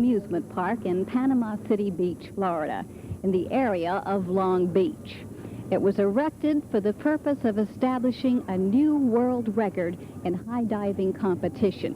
amusement park in Panama City Beach, Florida, in the area of Long Beach. It was erected for the purpose of establishing a new world record in high diving competition.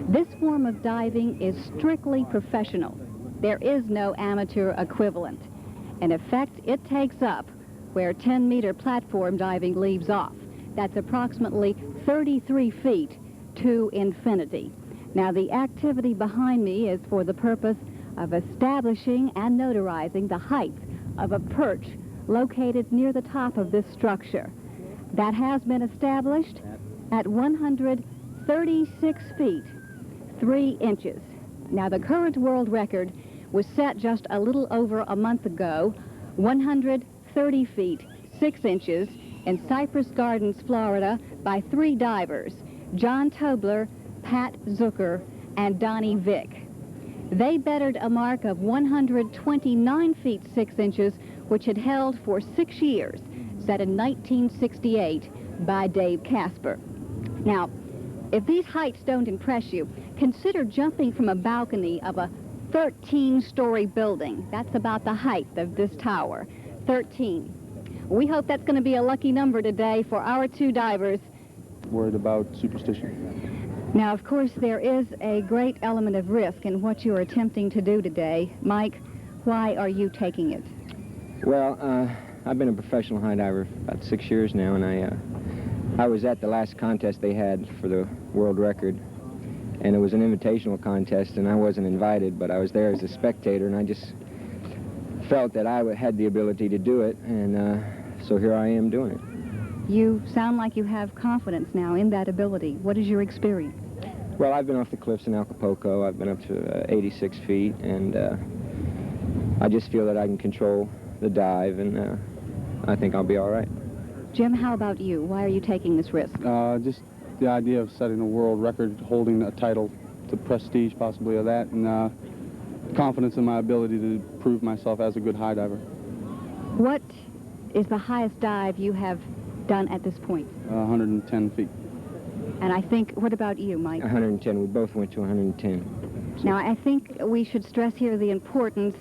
This form of diving is strictly professional. There is no amateur equivalent. In effect, it takes up where 10-meter platform diving leaves off. That's approximately 33 feet to infinity. Now, the activity behind me is for the purpose of establishing and notarizing the height of a perch located near the top of this structure. That has been established at 136 feet, 3 inches. Now, the current world record was set just a little over a month ago, 130 feet, 6 inches, in Cypress Gardens, Florida, by 3 divers, John Tobler, Pat Zucker, and Donnie Vick. They bettered a mark of 129 feet 6 inches, which had held for 6 years, set in 1968 by Dave Casper. Now, if these heights don't impress you, consider jumping from a balcony of a 13-story building. That's about the height of this tower, 13. We hope that's going to be a lucky number today for our 2 divers. Worried about superstition. Now, of course, there is a great element of risk in what you are attempting to do today. Mike, why are you taking it? Well, I've been a professional high diver for about 6 years now, and I was at the last contest they had for the world record, and it was an invitational contest, and I wasn't invited, but I was there as a spectator, and I just felt that I had the ability to do it, and so here I am doing it. You sound like you have confidence now in that ability. What is your experience? Well, I've been off the cliffs in Acapulco. I've been up to 86 feet, and I just feel that I can control the dive, and I think I'll be all right. Jim, how about you? Why are you taking this risk? Just the idea of setting a world record, holding a title, the prestige possibly of that, and confidence in my ability to prove myself as a good high diver. What is the highest dive you have done at this point? 110 feet. And I think, what about you, Mike? 110. We both went to 110. Now, I think we should stress here the importance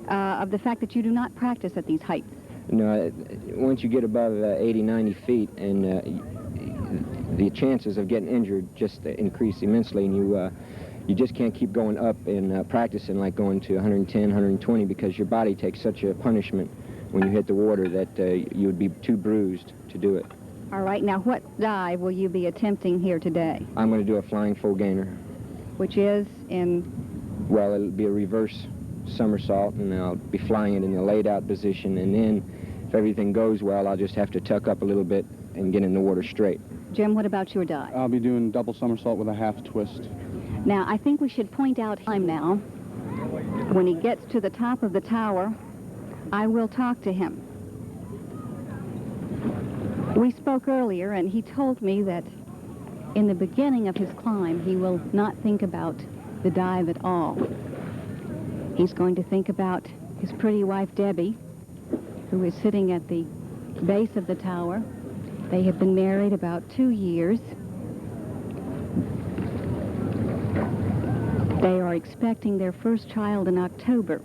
of the fact that you do not practice at these heights. No, once you get above 80, 90 feet, and the chances of getting injured just increase immensely, and you just can't keep going up and practicing like going to 110, 120, because your body takes such a punishment when you hit the water that you would be too bruised to do it. All right, now what dive will you be attempting here today? I'm going to do a flying full gainer. Which is in? Well, it'll be a reverse somersault, and I'll be flying it in a laid-out position, and then if everything goes well, I'll just have to tuck up a little bit and get in the water straight. Jim, what about your dive? I'll be doing double somersault with a half twist. Now, I think we should point out him now. When he gets to the top of the tower, I will talk to him. We spoke earlier, and he told me that in the beginning of his climb, he will not think about the dive at all. He's going to think about his pretty wife, Debbie, who is sitting at the base of the tower. They have been married about 2 years. They are expecting their first child in October.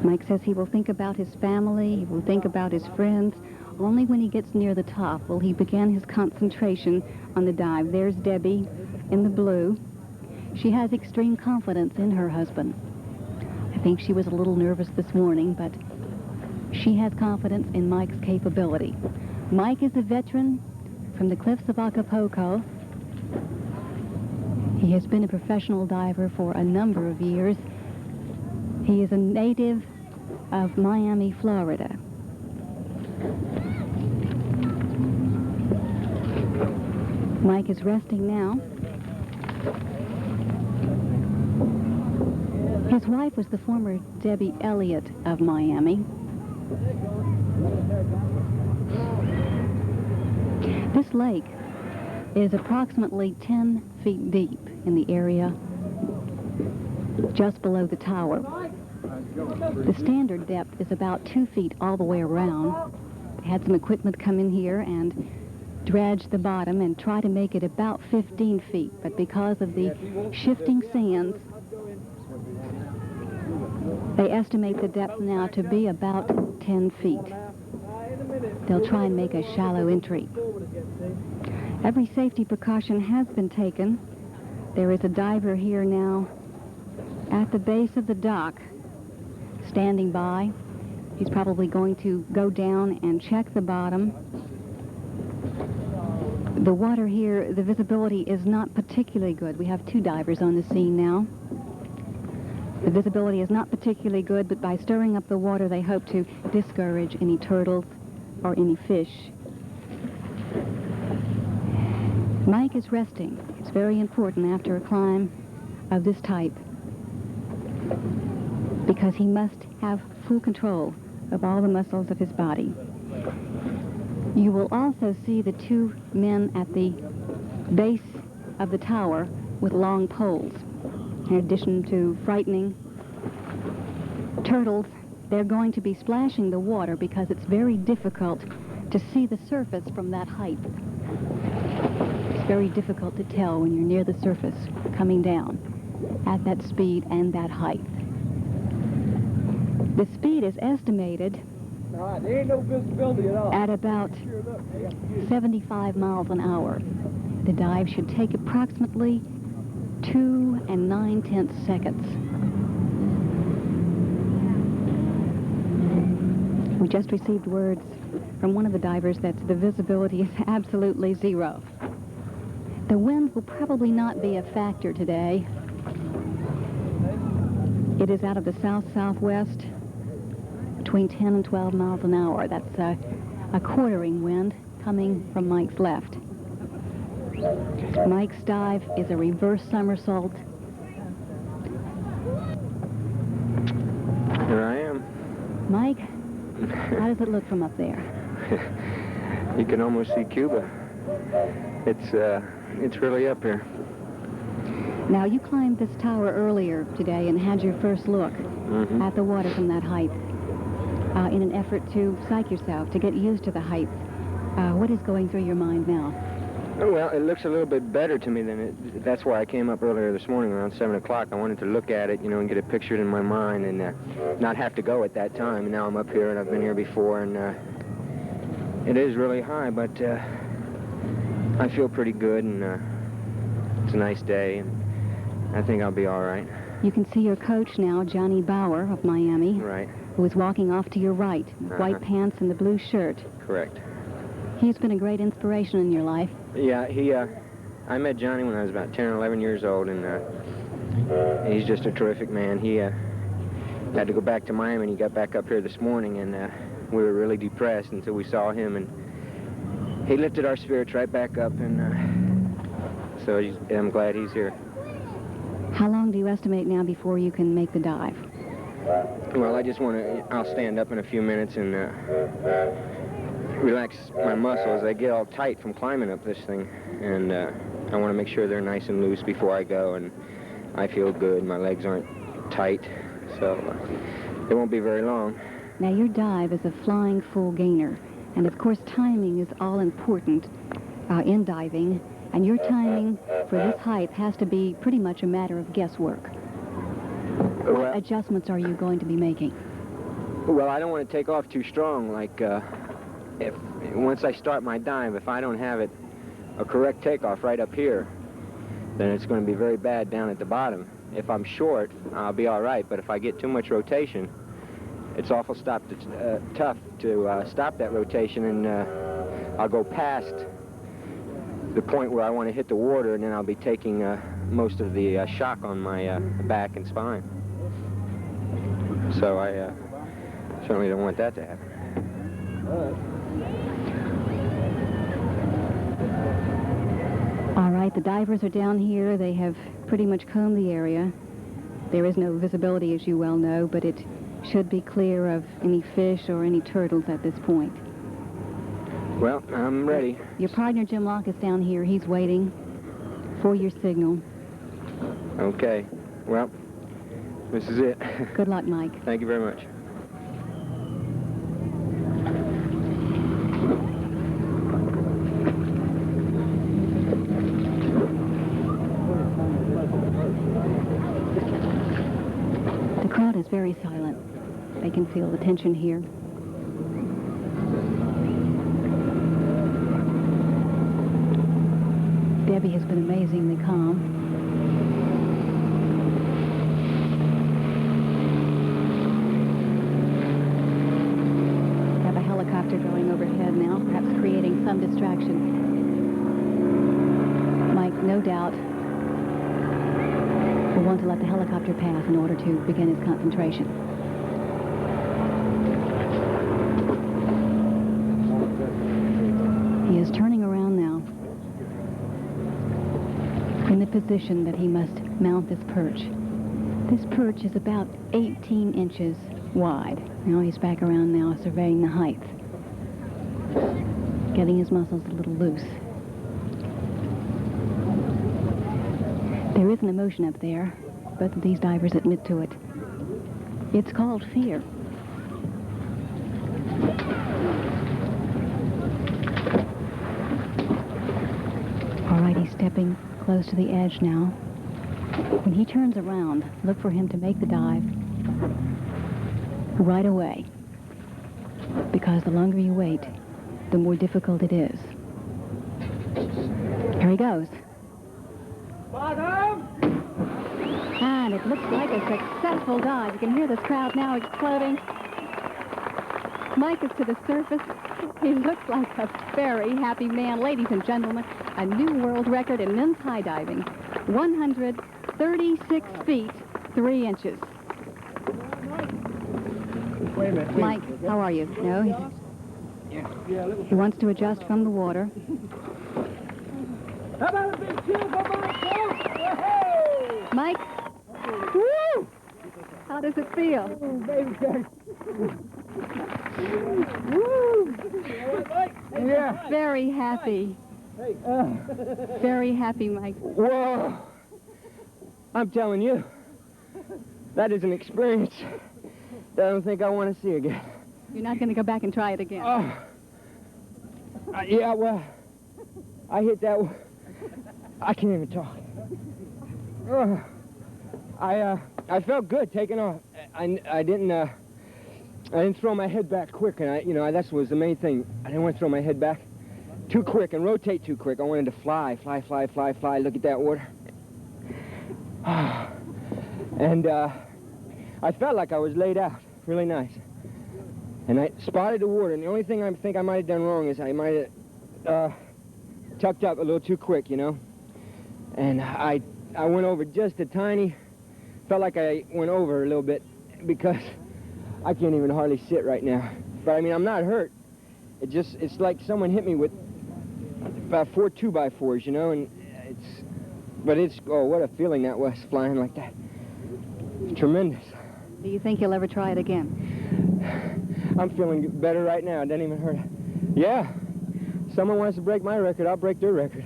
Mike says he will think about his family, he will think about his friends. Only when he gets near the top will he begin his concentration on the dive. There's Debbie in the blue. She has extreme confidence in her husband. I think she was a little nervous this morning, but she has confidence in Mike's capability. Mike is a veteran from the cliffs of Acapulco. He has been a professional diver for a number of years. He is a native of Miami, Florida. Mike is resting now. His wife was the former Debbie Elliott of Miami. This lake is approximately 10 feet deep in the area just below the tower. The standard depth is about 2 feet all the way around. They had some equipment come in here and dredge the bottom and try to make it about 15 feet, but because of the shifting sands, They estimate the depth now to be about 10 feet. They'll try and make a shallow entry. Every safety precaution has been taken. There is a diver here now at the base of the dock, standing by. He's probably going to go down and check the bottom. The water here, the visibility is not particularly good. We have 2 divers on the scene now. The visibility is not particularly good, but by stirring up the water, they hope to discourage any turtles or any fish. Mike is resting. It's very important after a climb of this type, because he must have full control of all the muscles of his body. You will also see the 2 men at the base of the tower with long poles. In addition to frightening turtles, they're going to be splashing the water because it's very difficult to see the surface from that height. It's very difficult to tell when you're near the surface coming down at that speed and that height. The speed is estimated there ain't no visibility at all. at about 75 miles an hour. The dive should take approximately 2 9/10 seconds. We just received words from one of the divers that the visibility is absolutely 0. The wind will probably not be a factor today. It is out of the south-southwest, between 10 and 12 miles an hour. That's a quartering wind coming from Mike's left. Mike's dive is a reverse somersault. Here I am. Mike, how does it look from up there? You can almost see Cuba. It's really up here. Now, you climbed this tower earlier today and had your first look at the water from that height in an effort to psych yourself, to get used to the height. What is going through your mind now? Well, it looks a little bit better to me than it. That's why I came up earlier this morning around 7 o'clock. I wanted to look at it, and get it pictured in my mind and not have to go at that time. And now I'm up here, and I've been here before, and it is really high, but I feel pretty good, and it's a nice day, and I think I'll be all right. You can see your coach now, Johnny Bauer of Miami, Right. who is walking off to your right, white pants and the blue shirt. Correct. He's been a great inspiration in your life. Yeah, I met Johnny when I was about 10 or 11 years old, and he's just a terrific man. He had to go back to Miami, and he got back up here this morning, and we were really depressed until we saw him, and he lifted our spirits right back up, and so I'm glad he's here. How long do you estimate now before you can make the dive? Well, I'll stand up in a few minutes and relax my muscles. They get all tight from climbing up this thing, and I want to make sure they're nice and loose before I go, and I feel good. My legs aren't tight, so it won't be very long. Now, your dive is a flying full gainer, and of course timing is all important in diving, and your timing for this height has to be pretty much a matter of guesswork. What adjustments are you going to be making? Well, I don't want to take off too strong. Like, once I start my dive, if I don't have a correct takeoff right up here, then it's going to be very bad down at the bottom. If I'm short, I'll be all right, but if I get too much rotation, it's awful tough to stop that rotation, and I'll go past the point where I want to hit the water, and then I'll be taking most of the shock on my back and spine. So I certainly don't want that to happen. All right, the divers are down here. They have pretty much combed the area. There is no visibility, as you well know, but it should be clear of any fish or any turtles at this point. Well, I'm ready. Your partner, Jim Locke, is down here. He's waiting for your signal. Okay. Well, this is it. Good luck, Mike. Thank you very much. The crowd is very very silent. They can feel the tension here. Debbie has been amazingly calm. Have a helicopter going overhead now, perhaps creating some distraction. Mike, no doubt, will want to let the helicopter pass in order to begin his concentration. He is turning around now in the position that he must mount this perch. This perch is about 18 inches wide. Now he's back around now, surveying the height, getting his muscles a little loose. There is an emotion up there. Both of these divers admit to it. It's called fear. All right, he's stepping close to the edge now. When he turns around, look for him to make the dive right away. Because the longer you wait, the more difficult it is. Here he goes. Bottom! And it looks like a successful dive. You can hear this crowd now exploding. Mike is to the surface. He looks like a very happy man. Ladies and gentlemen, a new world record in men's high diving. 136 feet, 3 inches. Wait a minute. Mike, how are you? No, he wants to adjust from the water. How about a big cheer for my coach? Hey! Mike, woo! How does it feel? Ooh, baby cake. Woo! Yeah. Very happy. Hey. Very happy, Mike. Whoa! I'm telling you, that is an experience that I don't think I want to see again. You're not going to go back and try it again. Yeah, well, I hit that one. I can't even talk. I felt good taking off. I didn't throw my head back quick, and that was the main thing. I didn't want to throw my head back too quick and rotate too quick. I wanted to fly. Look at that water. And I felt like I was laid out, really nice. And I spotted the water, and the only thing I think I might have done wrong is I might have tucked up a little too quick, And I went over just a tiny, felt like I went over a little bit because I can't even hardly sit right now. But I mean, I'm not hurt. It's like someone hit me with about 4 2x4s, and oh, what a feeling that was, flying like that. Tremendous. Do you think you'll ever try it again? I'm feeling better right now. It doesn't even hurt. Yeah. Someone wants to break my record, I'll break their record.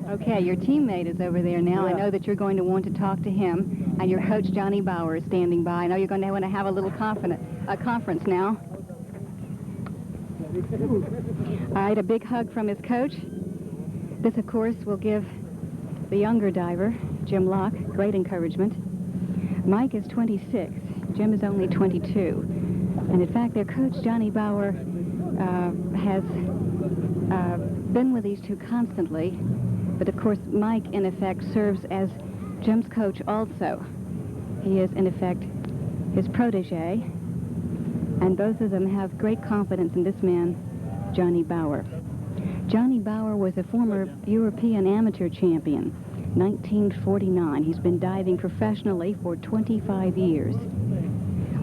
Okay, your teammate is over there now. Yeah. I know that you're going to want to talk to him, and your coach, Johnny Bauer, is standing by. I know you're going to want to have a little conference now. All right, a big hug from his coach. This, of course, will give the younger diver, Jim Locke, great encouragement. Mike is 26. Jim is only 22. And in fact, their coach, Johnny Bauer, has been with these two constantly. But of course, Mike, in effect, serves as Jim's coach also. He is, in effect, his protege. And both of them have great confidence in this man, Johnny Bauer. Johnny Bauer was a former European amateur champion, 1949. He's been diving professionally for 25 years.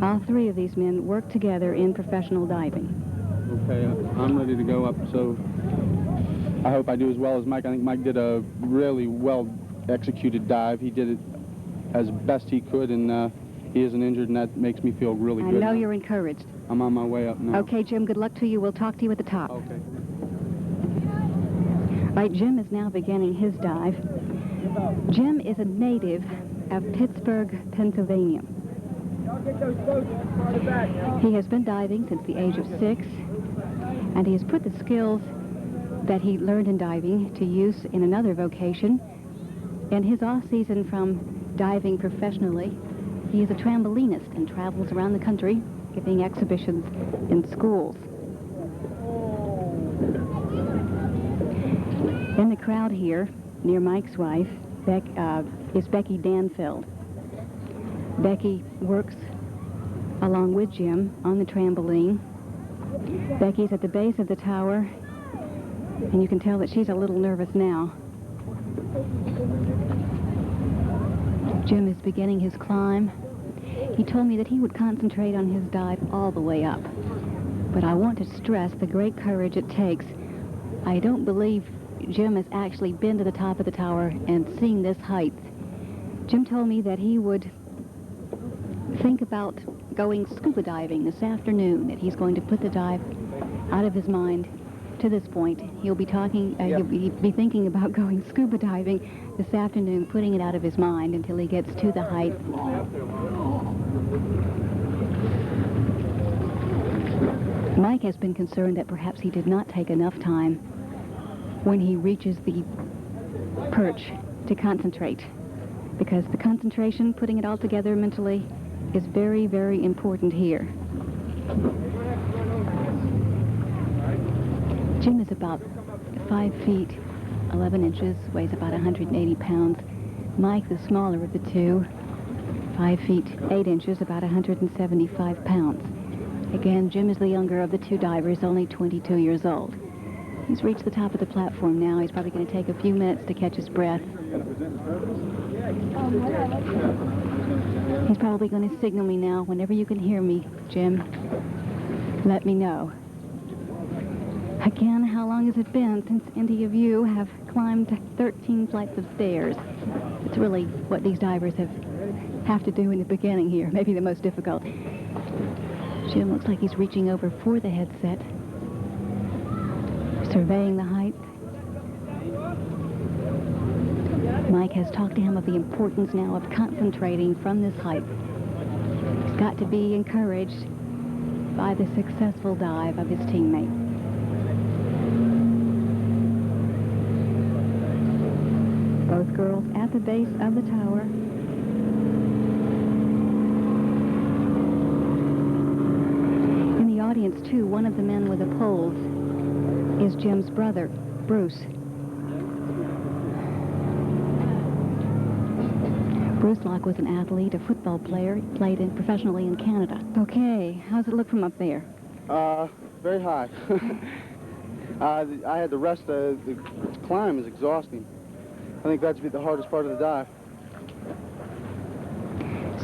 All three of these men work together in professional diving. Okay, I'm ready to go up, so I hope I do as well as Mike. I think Mike did a really well-executed dive. He did it as best he could, and he isn't injured, and that makes me feel really good. I know you're encouraged. I'm on my way up now. Okay, Jim, good luck to you. We'll talk to you at the top. Okay. Right, Jim is now beginning his dive. Jim is a native of Pittsburgh, Pennsylvania. He has been diving since the age of 6, and he has put the skills that he learned in diving to use in another vocation. In his off-season from diving professionally, He is a trampolinist and travels around the country giving exhibitions in schools. In the crowd here, near Mike's wife, is Becky Danfield. Becky works along with Jim on the trampoline. Becky's at the base of the tower, and you can tell that she's a little nervous now. Jim is beginning his climb. He told me that he would concentrate on his dive all the way up. But I want to stress the great courage it takes. I don't believe Jim has actually been to the top of the tower and seen this height. Jim told me that he would think about going scuba diving this afternoon, that he's going to put the dive out of his mind to this point. He'll be talking, he'll be thinking about going scuba diving this afternoon, putting it out of his mind until he gets to the height. Mike has been concerned that perhaps he did not take enough time when he reaches the perch to concentrate, because the concentration, putting it all together mentally, is very, very important here. Jim is about 5 feet 11 inches, weighs about 180 pounds. Mike, the smaller of the two, 5 feet 8 inches, about 175 pounds. Again, Jim is the younger of the two divers, only 22 years old. He's reached the top of the platform now. He's probably going to take a few minutes to catch his breath. He's probably going to signal me now. Whenever you can hear me, Jim, let me know. Again, how long has it been since any of you have climbed 13 flights of stairs? It's really what these divers have to do in the beginning here, maybe the most difficult. Jim looks like he's reaching over for the headset, surveying the height. Mike has talked to him of the importance now of concentrating from this height. He's got to be encouraged by the successful dive of his teammate. Both girls at the base of the tower. In the audience, too, one of the men with the poles is Jim's brother, Bruce. Bruce Locke was an athlete, a football player. He played professionally in Canada. Okay, how's it look from up there? Very high. I had the rest of the climb is exhausting. I think that's the hardest part of the dive.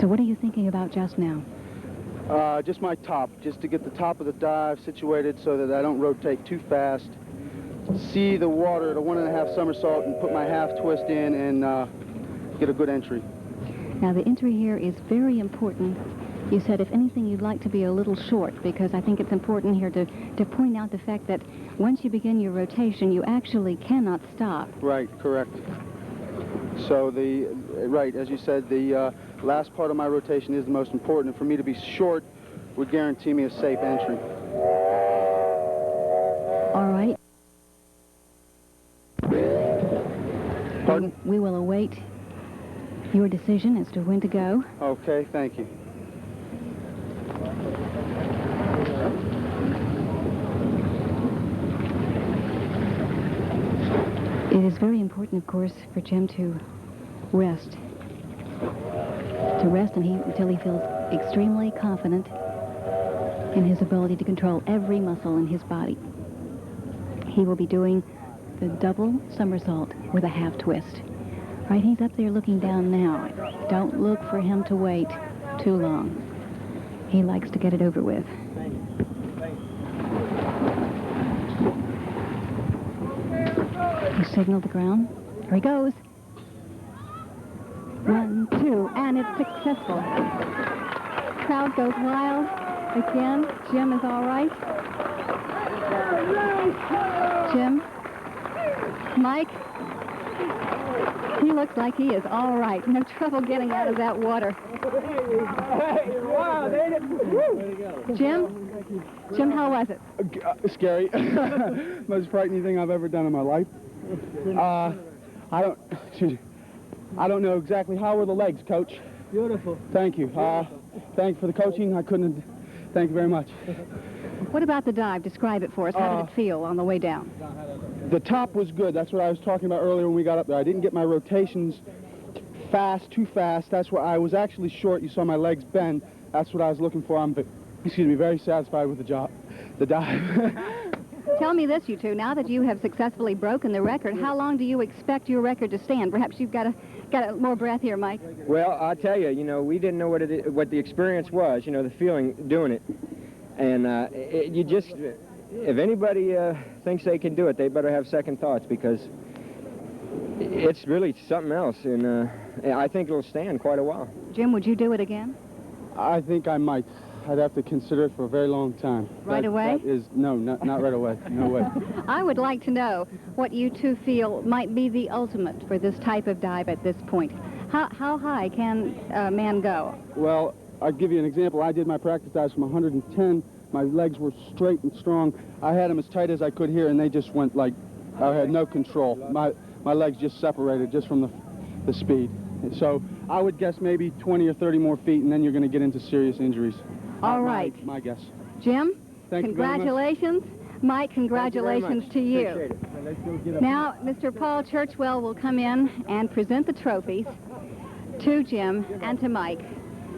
So what are you thinking about just now? Just my top, just to get the top of the dive situated so that I don't rotate too fast. See the water at a 1.5 somersault and put my half twist in and get a good entry. Now the entry here is very important. You said, if anything, you'd like to be a little short, because I think it's important here to point out the fact that once you begin your rotation, you actually cannot stop. Right, correct. So right, as you said, the last part of my rotation is the most important. For me to be short would guarantee me a safe entry. All right. Pardon? We will await your decision as to when to go. Okay, thank you. It is very important, of course, for Jim to rest. Until he feels extremely confident in his ability to control every muscle in his body. He will be doing the double somersault with a half twist. Right, he's up there looking down now. Don't look for him to wait too long. He likes to get it over with. He signaled the ground. Here he goes. 1, 2, and it's successful. Crowd goes wild. Again, Jim is all right. Jim, Mike, he looks like he is all right. No trouble getting out of that water. Jim, how was it? Scary. Most frightening thing I've ever done in my life. I don't know exactly how were the legs, Coach. Beautiful. Thank you. Thank you for the coaching. I couldn't. Thank you very much. What about the dive? Describe it for us. How did it feel on the way down? The top was good. That's what I was talking about earlier when we got up there. I didn't get my rotations too fast. That's why I was actually short. You saw my legs bend. That's what I was looking for. I'm, very satisfied with the dive. Tell me this, you two. Now that you have successfully broken the record, how long do you expect your record to stand? Perhaps you've got more breath here, Mike. Well, I'll tell you, we didn't know what the experience was, the feeling doing it. And if anybody thinks they can do it, they better have second thoughts, because it's really something else. And I think it'll stand quite a while. Jim, would you do it again? I think I might. I'd have to consider it for a very long time. Right away? No, not right away. No way. I would like to know what you two feel might be the ultimate for this type of dive at this point. How high can a man go? Well, I'll give you an example. I did my practice dives from 110. My legs were straight and strong. I had them as tight as I could here, and they just went like, I had no control. My legs just separated just from the speed. So I would guess maybe 20 or 30 more feet, and then you're going to get into serious injuries. All right. My guess. Jim, Thank congratulations. Mike, congratulations to you. Appreciate it. Now, Mr. Paul Churchwell will come in and present the trophies to Jim and to Mike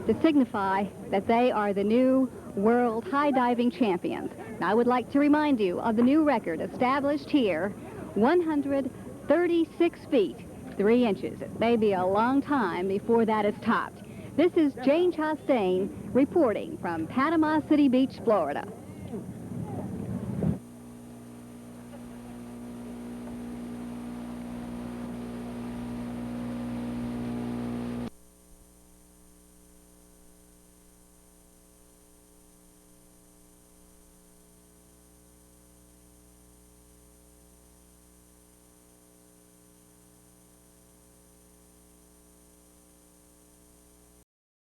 to signify that they are the new world high diving champions. Now, I would like to remind you of the new record established here, 136 feet, 3 inches. It may be a long time before that is topped. This is Jane Chastain reporting from Panama City Beach, Florida.